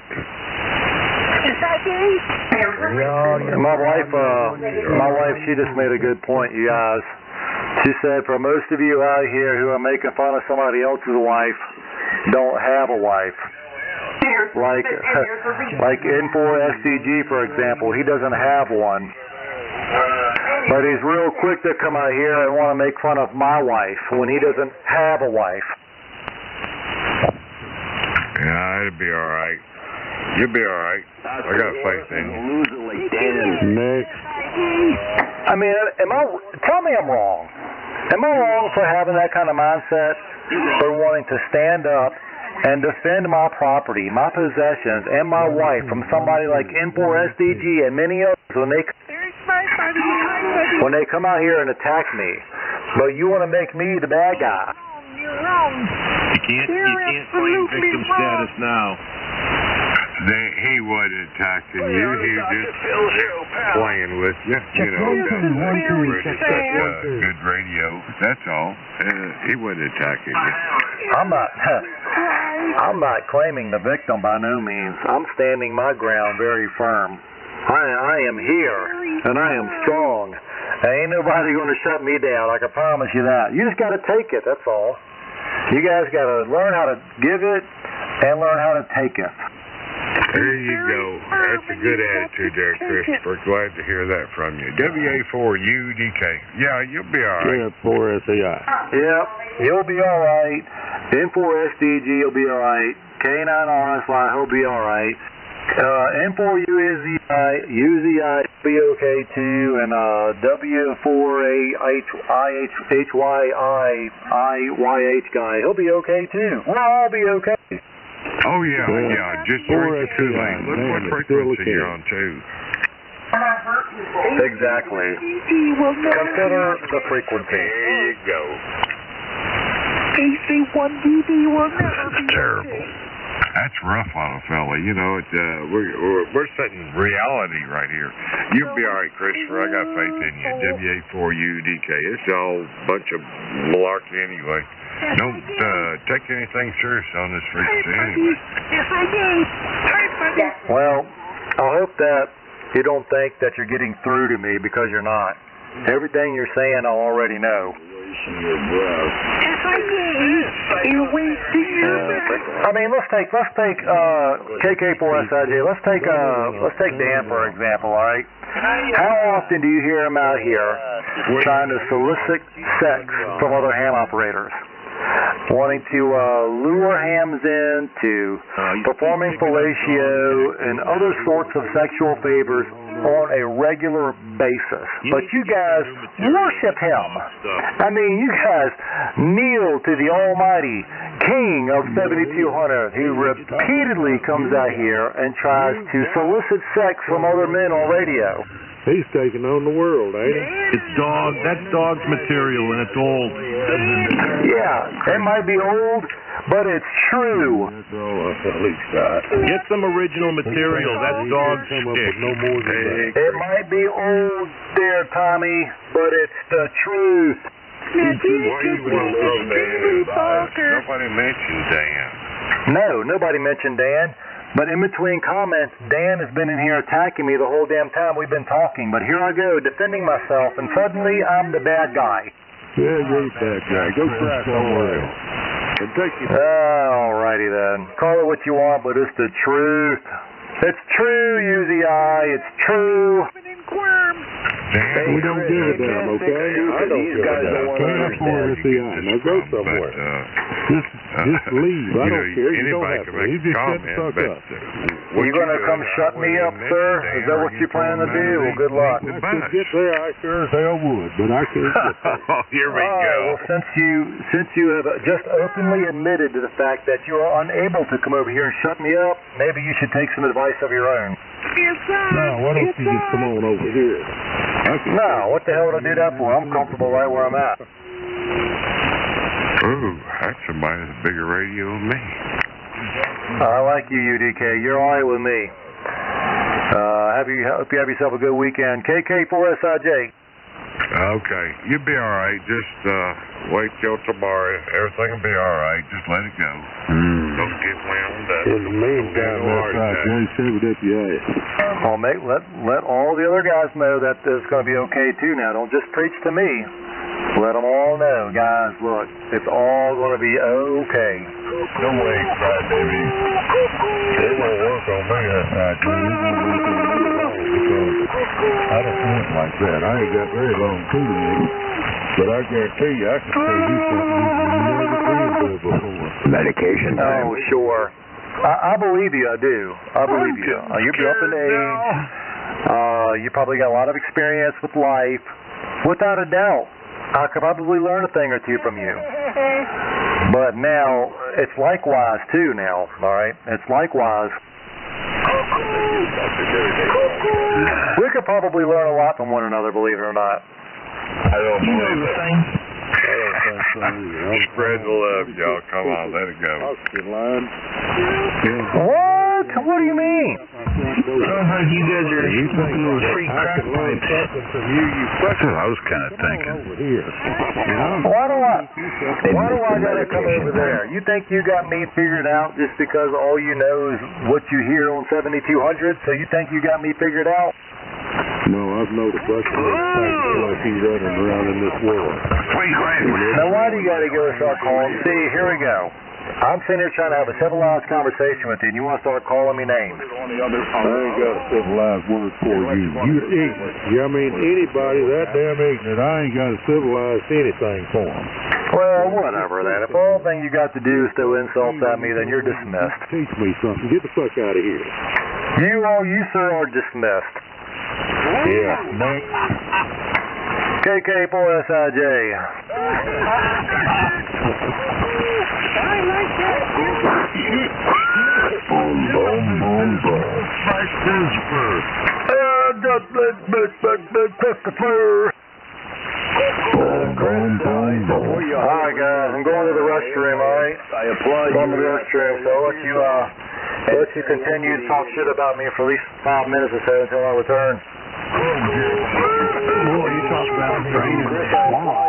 My wife, she just made a good point, you guys. She said, for most of you out here who are making fun of somebody else's wife, don't have a wife. Like N4SDG, for example, he doesn't have one. But he's real quick to come out here and want to make fun of my wife when he doesn't have a wife. Yeah, it'll be all right. You'll be all right. I got faith in you. Next. I mean, tell me I'm wrong. Am I wrong for having that kind of mindset, for wanting to stand up and defend my property, my possessions, and my wife from somebody like N4SDG and many others when they come out here and attack me? But you want to make me the bad guy. You can't claim victim status now. He wasn't attacking you. He was just playing with you. You know, such good radio. That's all. He wasn't attacking you. I'm not claiming the victim by no means. I'm standing my ground very firm. I am here, and I am strong. Ain't nobody going to shut me down. I can promise you that. You just got to take it. That's all. You guys got to learn how to give it and learn how to take it. There you go. That's a good attitude there, Christopher. Glad to hear that from you. WA4UDK. Yeah, you'll be all right. K4SIJ. Yep, you'll be all right. N4SDG, you'll be all right. K9RSY, he'll be all right. N4UZI, UZI will be okay too, and W4HYIYH guy, he'll be okay too. We'll all be okay. Oh, yeah. Just break the two lanes. Look what frequency you're on, too. Exactly. Consider the frequency. There you go. KC1DD will never be terrible. That's rough on a fella. You know, we're setting reality right here. You'll be all right, Christopher. I got faith in you. WA4UDK. It's all a bunch of malarkey anyway. Don't take anything serious on this frequency anyway. Well, I hope that you don't think that you're getting through to me, because you're not. Everything you're saying I already know. I mean, let's take KK4SIJ. Let's take Dan for example. All right. How often do you hear him out here trying to solicit sex from other ham operators? Wanting to lure hams into performing fellatio and other sorts of sexual favors on a regular basis. But you guys worship him. I mean, you guys kneel to the almighty king of 7200 who repeatedly comes out here and tries to solicit sex from other men on radio. He's taking on the world, ain't he? That's dog's material, and it's old. Yeah, it might be old, but it's true. That's all at least got. Get some original material. That's dog's shtick. No more than that. It might be old there, Tommy, but it's the truth. Nobody mentioned Dan. No, nobody mentioned Dan. But in between comments, Dan has been in here attacking me the whole damn time we've been talking. But here I go, defending myself, and suddenly I'm the bad guy. Yeah, you're the bad guy. Go try somewhere else. And take it. Alrighty then. Call it what you want, but it's the truth. It's true, UZI. It's true. We don't give a damn, okay? I don't give a damn. K4SIJ. Now go somewhere. Just leave. I don't care. You don't have to. You just shut the fuck up. You going to come shut me up, sir? Is that what you plan to do? Well, good luck. I could get there. I sure as hell would, but I can't get there. Oh, here we go. Well, since you have just openly admitted to the fact that you are unable to come over here and shut me up, maybe you should take some advice of your own. No, why don't you just come on over here? No, what the hell would I do that for? I'm comfortable right where I'm at. Ooh, that's somebody with a bigger radio than me. I like you, UDK. You're all right with me. Hope you have yourself a good weekend. KK4SIJ. Okay, you'll be all right. Just wait till tomorrow. Everything will be all right. Just let it go. Don't get wound up. In the meantime, Well, mate, let all the other guys know that it's going to be okay too now. Don't just preach to me. Let them all know, guys, look, it's all going to be okay. No way, baby. It won't work on me that night. I don't think like that. I ain't got very long tooth legs, but I guarantee you, I can tell you something you've never seen before. Medication time. Oh, sure. I believe you, I do. I believe you. You're up in age. You probably got a lot of experience with life. Without a doubt. I could probably learn a thing or two from you. But now, it's likewise, too, now, all right? It's likewise. We could probably learn a lot from one another, believe it or not. I don't believe it. I don't think so either. Spread the love, y'all. Come on, let it go. What? What do you mean? Sounds like you guys are smoking those free crack pipes. That's what I was kind of thinking. Why do I gotta come over there? You think you got me figured out just because all you know is what you hear on 7200? So you think you got me figured out? No, I've noticed that's the like he's running around in this world. Now why do you gotta go start calling? See, here we go. I'm sitting here trying to have a civilized conversation with you, and you want to start calling me names. I ain't got a civilized word for you. You're ignorant. I mean, anybody that damn ignorant, I ain't got to civilize anything for them. Well, whatever then. If all thing you got to do is throw insults at me, then you're dismissed. Teach me something. Get the fuck out of here. You sir, are dismissed. Yeah, mate. KK4SIJ. Boom, boom, boom, boom. Smash Christopher. Christopher. Boom, boom, boom, boom. All right, guys, I'm going to the restroom, all right? I applaud going to the restroom, so I'll let you continue to talk shit about me for at least 5 minutes or so until I return. Boy, you talk about draining the swamp.